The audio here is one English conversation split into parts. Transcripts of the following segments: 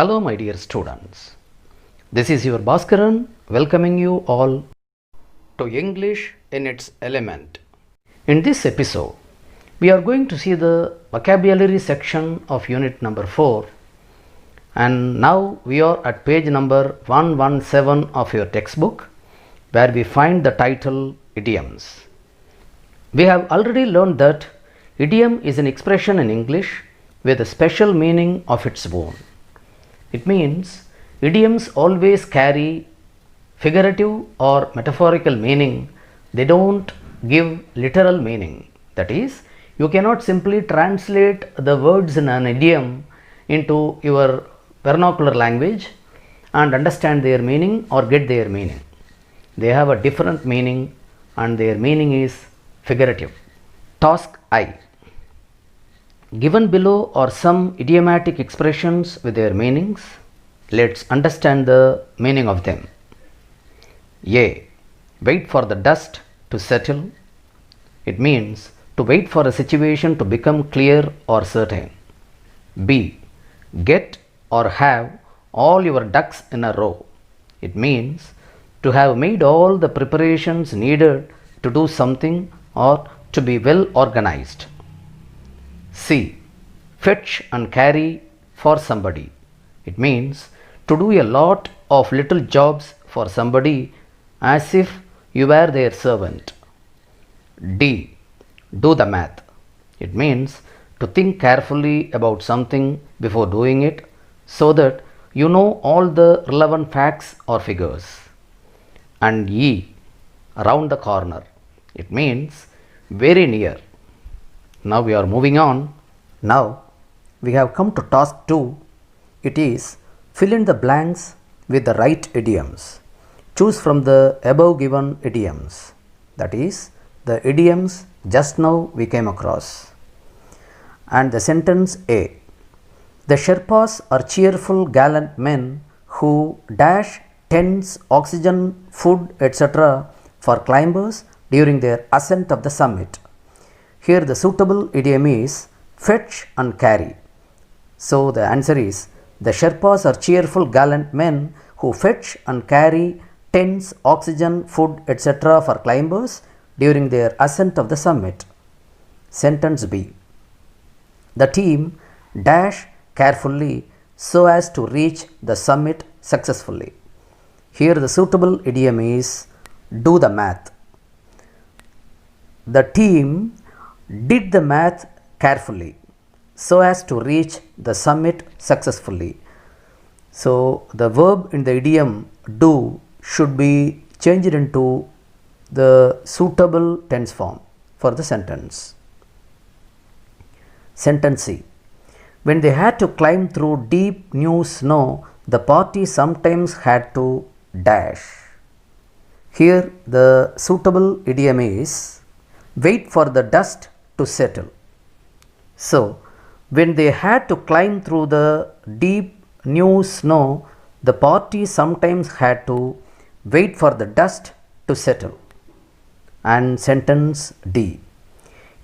Hello, my dear students. This is your Bhaskaran welcoming you all to English in its element. In this episode, we are going to see the vocabulary section of unit number 4, and now we are at page number 117 of your textbook, where we find the title Idioms. We have already learned that idiom is an expression in English with a special meaning of its own. It means idioms always carry figurative or metaphorical meaning. They don't give literal meaning. That is, you cannot simply translate the words in an idiom into your vernacular language and understand their meaning or get their meaning. They have a different meaning and their meaning is figurative. Task I. Given below are some idiomatic expressions with their meanings. Let's understand the meaning of them. A. Wait for the dust to settle. It means to wait for a situation to become clear or certain. B. Get or have all your ducks in a row. It means to have made all the preparations needed to do something or to be well organized. C. Fetch and carry for somebody. It means to do a lot of little jobs for somebody as if you were their servant. D. Do the math. It means to think carefully about something before doing it so that you know all the relevant facts or figures. And E. Around the corner. It means very near. Now we are moving on. Now we have come to task 2. It is fill in the blanks with the right idioms. Choose from the above given idioms. That is the idioms just now we came across. And the sentence A. The Sherpas are cheerful gallant men who dash tents, oxygen, food, etc. for climbers during their ascent of the summit. Here the suitable idiom is fetch and carry. So the answer is the Sherpas are cheerful gallant men who fetch and carry tents, oxygen, food, etc. for climbers during their ascent of the summit. Sentence B. The team dash carefully so as to reach the summit successfully. Here the suitable idiom is do the math. The team did the math carefully so as to reach the summit successfully. So the verb in the idiom do should be changed into the suitable tense form for the sentence. Sentence C. When they had to climb through deep new snow, the party sometimes had to dash. Here the suitable idiom is wait for the dust to settle. So, when they had to climb through the deep new snow, the party sometimes had to wait for the dust to settle. And sentence D.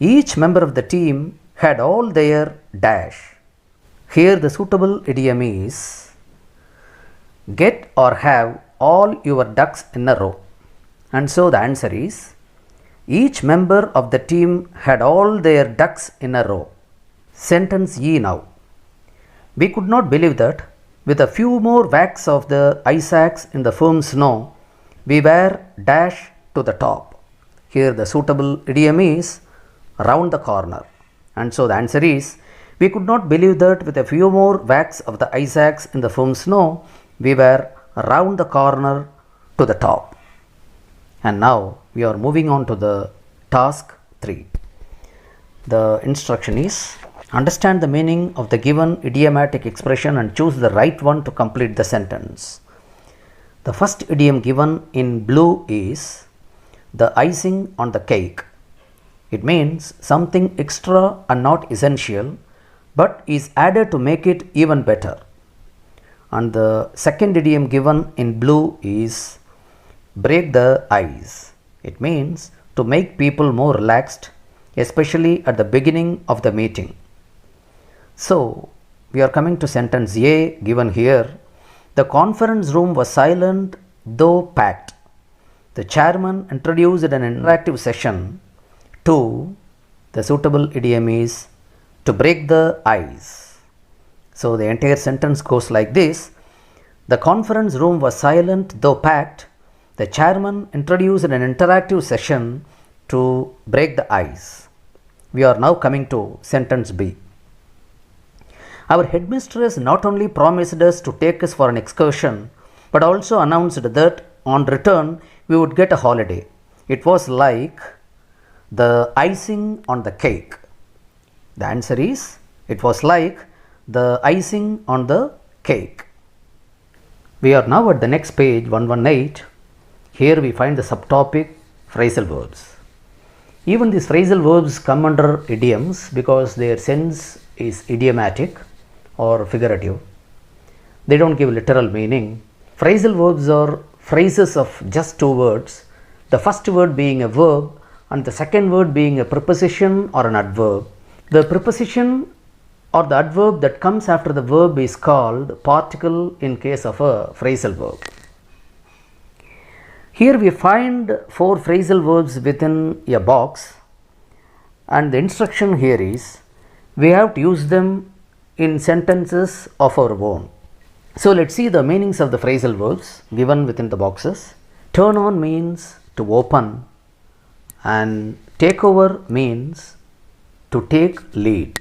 Each member of the team had all their dash. Here the suitable idiom is get or have all your ducks in a row. And so the answer is each member of the team had all their ducks in a row. Sentence E now. We could not believe that with a few more whacks of the ice axe in the firm snow, we were dash to the top. Here the suitable idiom is round the corner. And so the answer is we could not believe that with a few more whacks of the ice axe in the firm snow, we were round the corner to the top. And now we are moving on to the task 3. The instruction is understand the meaning of the given idiomatic expression and choose the right one to complete the sentence. The first idiom given in blue is the icing on the cake. It means something extra and not essential, but is added to make it even better. And the second idiom given in blue is break the ice. It means to make people more relaxed, especially at the beginning of the meeting. So, we are coming to sentence A given here. The conference room was silent though packed. The chairman introduced an interactive session to, the suitable idiom is to break the ice. So the entire sentence goes like this. The conference room was silent though packed. The chairman introduced an interactive session to break the ice. We are now coming to sentence B. Our headmistress not only promised us to take us for an excursion, but also announced that on return we would get a holiday. It was like the icing on the cake. The answer is, it was like the icing on the cake. We are now at the next page, 118. Here we find the subtopic phrasal verbs. Even these phrasal verbs come under idioms because their sense is idiomatic or figurative. They don't give literal meaning. Phrasal verbs are phrases of just two words, the first word being a verb and the second word being a preposition or an adverb. The preposition or the adverb that comes after the verb is called particle in case of a phrasal verb. Here we find four phrasal verbs within a box, and the instruction here is we have to use them in sentences of our own. So let's see the meanings of the phrasal verbs given within the boxes. Turn on means to open, and take over means to take lead.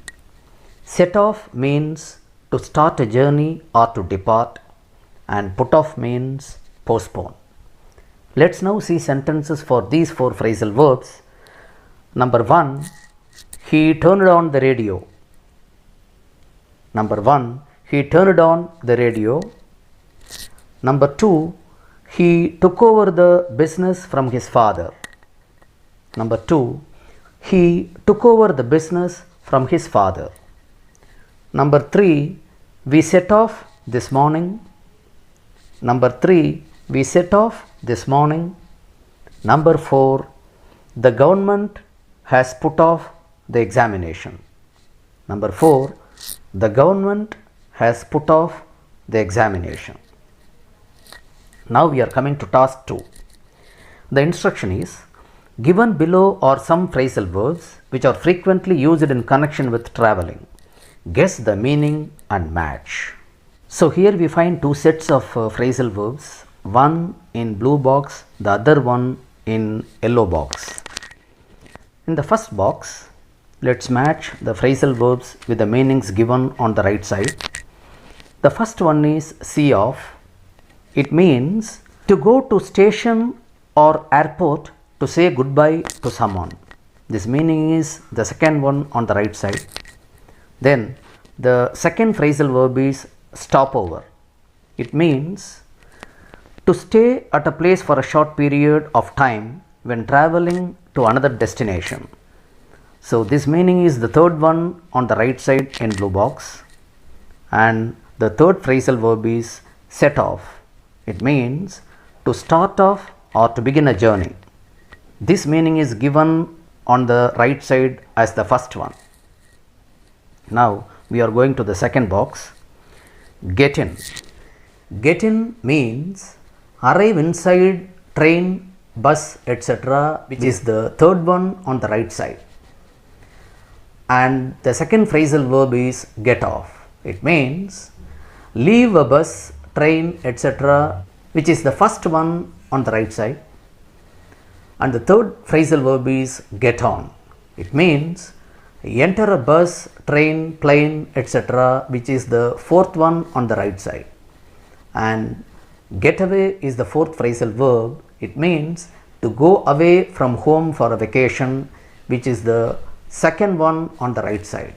Set off means to start a journey or to depart, and put off means postpone. Let's now see sentences for these four phrasal verbs. Number 1, he turned on the radio. Number 1, he turned on the radio. Number 2, he took over the business from his father. Number 2, he took over the business from his father. Number 3, we set off this morning. Number 3, we set off this morning. Number 4, the government has put off the examination. Number 4, the government has put off the examination. Now we are coming to task 2. The instruction is, given below are some phrasal verbs which are frequently used in connection with traveling. Guess the meaning and match. So here we find two sets of phrasal verbs, one in blue box, the other one in yellow box. In the first box, let's match the phrasal verbs with the meanings given on the right side. The first one is see off. It means to go to station or airport to say goodbye to someone. This meaning is the second one on the right side. Then the second phrasal verb is stopover. It means to stay at a place for a short period of time when traveling to another destination. So this meaning is the third one on the right side in blue box, and the third phrasal verb is set off. It means to start off or to begin a journey. This meaning is given on the right side as the first one. Now we are going to the second box. Get in. Get in means arrive inside train, bus, etc., which is the third one on the right side. And the second phrasal verb is get off. It means leave a bus, train, etc., which is the first one on the right side. And the third phrasal verb is get on. It means enter a bus, train, plane, etc., which is the fourth one on the right side. And get away is the fourth phrasal verb. It means to go away from home for a vacation, which is the second one on the right side.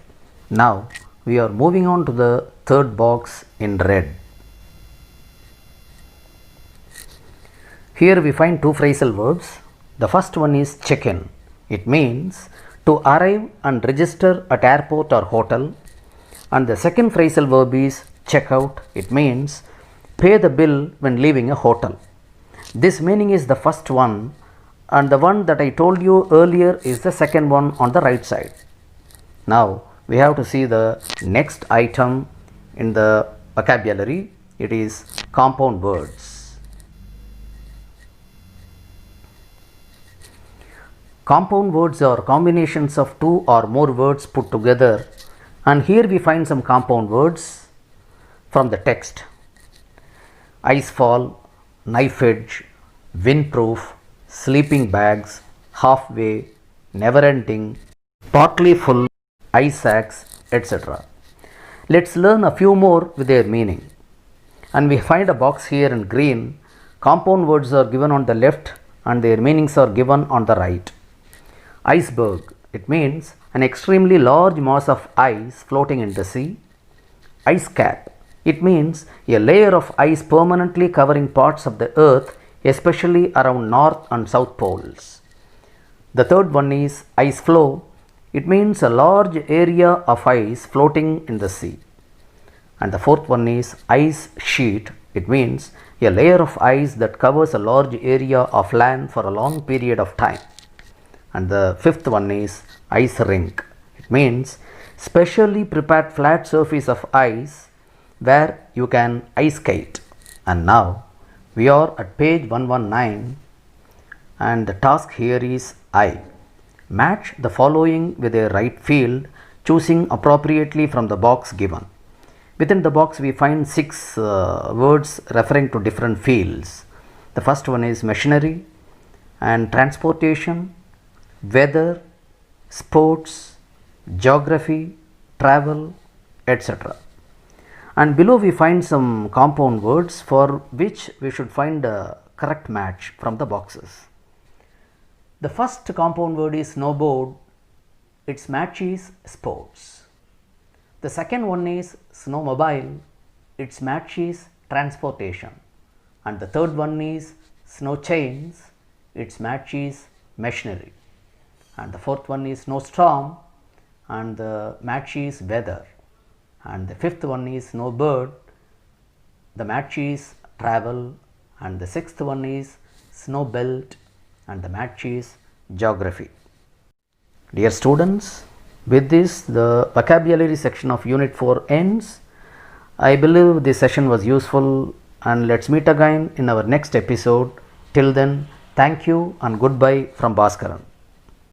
Now we are moving on to the third box in red. Here we find two phrasal verbs. The first one is check in. It means to arrive and register at airport or hotel. And the second phrasal verb is check out. It means pay the bill when leaving a hotel. This meaning is the first one, and the one that I told you earlier is the second one on the right side. Now we have to see the next item in the vocabulary, it is compound words. Compound words are combinations of two or more words put together, and here we find some compound words from the text. Icefall, knife edge, windproof, sleeping bags, halfway, never ending, partly full, ice axe, etc. Let's learn a few more with their meaning. And we find a box here in green. Compound words are given on the left and their meanings are given on the right. Iceberg, it means an extremely large mass of ice floating in the sea. Ice cap, it means a layer of ice permanently covering parts of the earth, especially around north and south poles. The third one is ice floe. It means a large area of ice floating in the sea. And the fourth one is ice sheet. It means a layer of ice that covers a large area of land for a long period of time. And the fifth one is ice rink. It means specially prepared flat surface of ice where you can ice skate. And now we are at page 119, and the task here is I. Match the following with a right field, choosing appropriately from the box given. Within the box we find 6 words referring to different fields. The first one is machinery and transportation, weather, sports, geography, travel, etc. And below we find some compound words for which we should find a correct match from the boxes. The first compound word is snowboard. Its match is sports. The second one is snowmobile. Its match is transportation. And the third one is snow chains. Its match is machinery. And the fourth one is snowstorm, and the match is weather. And the fifth one is snowbird. The match is travel. And the sixth one is snow belt, and the match is geography. Dear students, with this the vocabulary section of unit 4 ends. I believe this session was useful, and let's meet again in our next episode. Till then, thank you and goodbye from Bhaskaran.